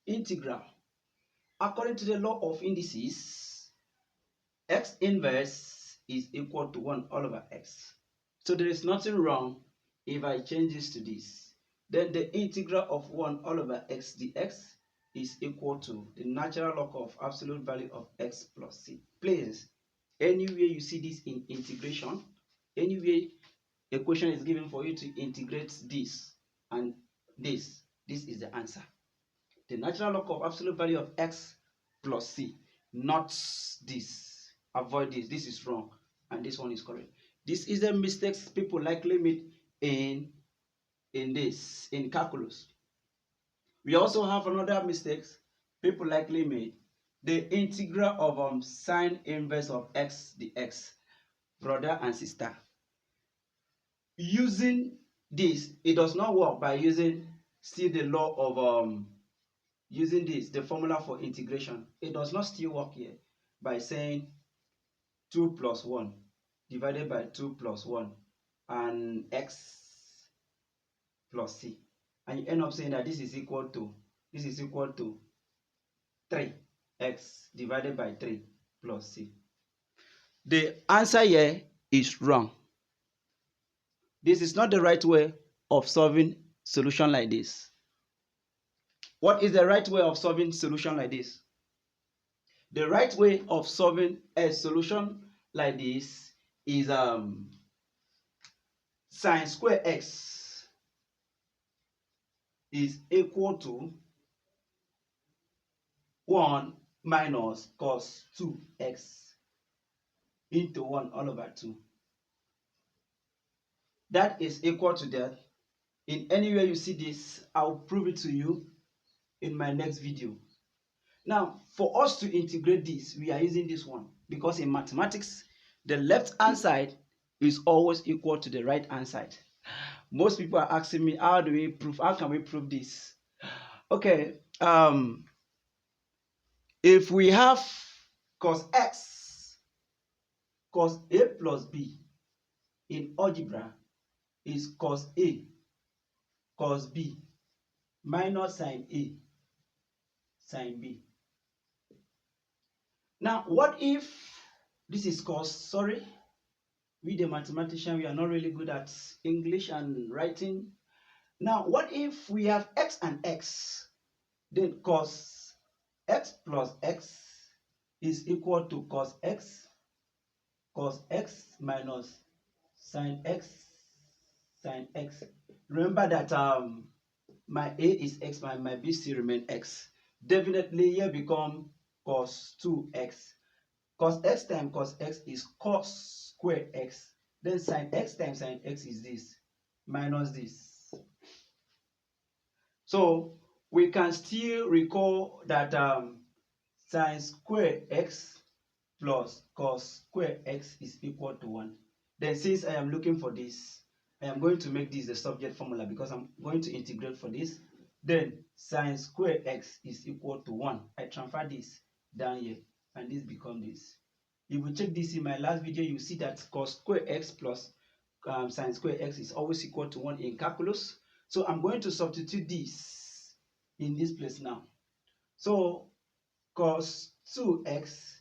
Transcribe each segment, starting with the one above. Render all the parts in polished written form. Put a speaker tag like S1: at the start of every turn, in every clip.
S1: integral. According to the law of indices, x inverse is equal to 1 all over x. So there is nothing wrong if I change this to this. Then the integral of 1 all over x dx is equal to the natural log of absolute value of x plus c. Please, anywhere you see this in integration, anywhere equation is given for you to integrate this and this is the answer. The natural log of absolute value of x plus c, not this. Avoid this. This is wrong and this one is correct. This is the mistakes people likely make in calculus. We also have another mistakes people likely made. The integral of sine inverse of x dx. Brother and sister, using this, it does not work by using still the law of using this, the formula for integration. It does not still work here by saying 2 plus 1 divided by 2 plus 1 and x plus c, and you end up saying that this is equal to 3x divided by 3 plus c. The answer here is wrong. This is not the right way of solving solution like this. What is the right way of solving solution like this? The right way of solving a solution like this is sine square x is equal to 1 minus cos 2x into 1 all over 2. That is equal to that. In any way you see this, I'll prove it to you in my next video. Now, for us to integrate this, we are using this one because in mathematics, the left hand side is always equal to the right hand side. Most people are asking me, how can we prove this? Okay, if we have cos x, cos a plus b in algebra is cos a, cos b minus sine a, sine b. Now, what if this is cos, we the mathematician, we are not really good at English and writing. Now, what if we have x and x? Then cos x plus x is equal to cos x minus sine x, sine x. Remember that my a is x, my b still remain x. Definitely here become cos 2x. Cos x times cos x is cos square x. Then sine x times sine x is this, minus this. So we can still recall that sine square x plus cos square x is equal to 1. Then since I am looking for this, I am going to make this the subject formula because I'm going to integrate for this. Then sine square x is equal to 1. I transfer this down here and this becomes this. If you check this in my last video, you see that cos square x plus sine square x is always equal to 1 in calculus. So I'm going to substitute this in this place now. So cos 2x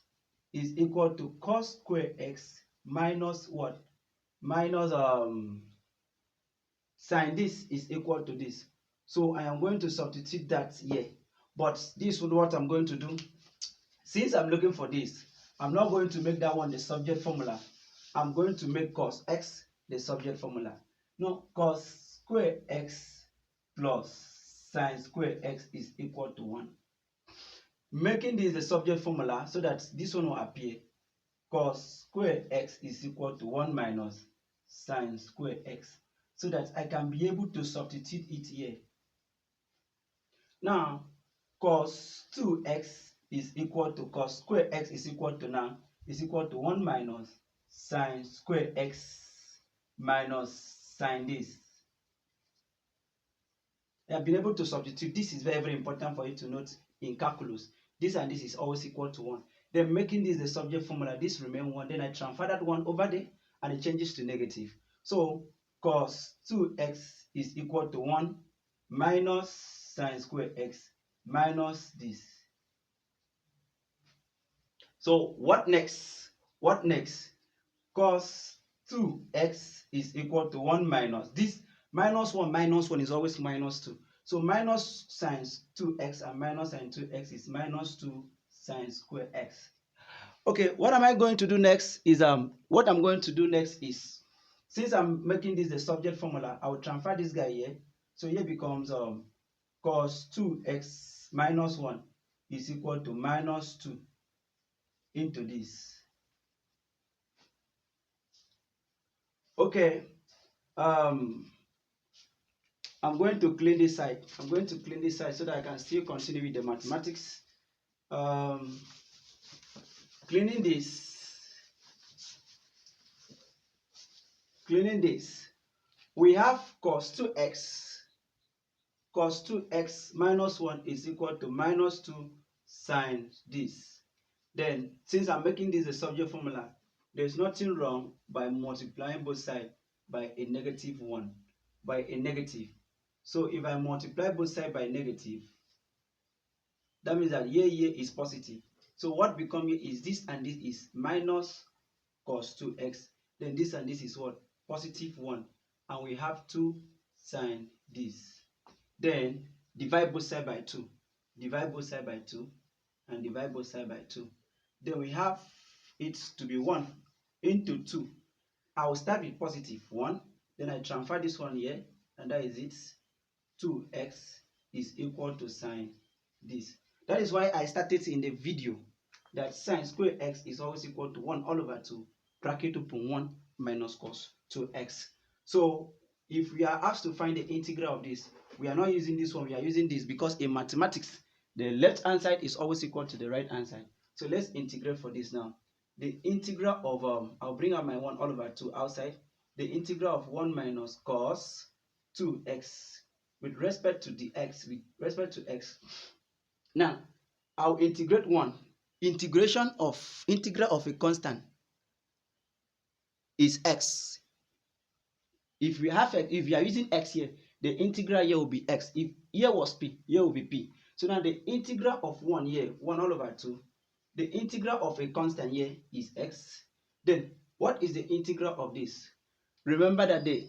S1: is equal to cos square x minus what? Minus sine this is equal to this. So I am going to substitute that here. But this is what I'm going to do. Since I'm looking for this, I'm not going to make that one the subject formula. I'm going to make cos x the subject formula. Now, cos square x plus sine square x is equal to 1. Making this the subject formula so that this one will appear. Cos square x is equal to 1 minus sine square x, so that I can be able to substitute it here. Now, cos 2x is equal to cos square x is equal to 1 minus sine square x minus sine this. I have been able to substitute. This is very, very important for you to note in calculus. This and this is always equal to 1. Then making this the subject formula, this remain 1. Then I transfer that 1 over there and it changes to negative. So cos 2x is equal to 1 minus sine square x minus this. So what next? What next? Cos 2x is equal to 1 minus this. Minus 1 is always minus 2. So minus sine 2x and minus sine 2x is minus 2 sine square x. Okay, what am I going to do next is since I'm making this the subject formula, I will transfer this guy here. So here becomes cos 2x minus 1 is equal to minus 2 into this. Okay, I'm going to clean this side. I'm going to clean this side so that I can still continue with the mathematics. Cleaning this, we have cos 2x. Cos 2x minus 1 is equal to minus 2 sine this. Then, since I'm making this a subject formula, there's nothing wrong by multiplying both sides by a negative 1, by a negative. So if I multiply both sides by negative, that means that here is positive. So what becomes here is this and this is minus cos 2x. Then this and this is what? Positive 1. And we have 2 sine this. Then divide both sides by 2. Divide both sides by 2. And divide both sides by 2. Then we have it to be 1 into 2. I will start with positive 1. Then I transfer this one here. And that is it. 2x is equal to sine this. That is why I started in the video that sine square x is always equal to 1 all over 2 bracket open 1 minus cos 2x. So if we are asked to find the integral of this, we are not using this one, we are using this because in mathematics, the left hand side is always equal to the right hand side. So let's integrate for this now. The integral of, I'll bring out my 1 all over 2 outside. The integral of 1 minus cos 2x with respect to the x, with respect to x. Now, I'll integrate 1. Integral of a constant is x. If you are using x here, the integral here will be x. If here was p, here will be p. So now the integral of 1 here, 1 all over 2. The integral of a constant here is x. Then what is the integral of this? Remember that the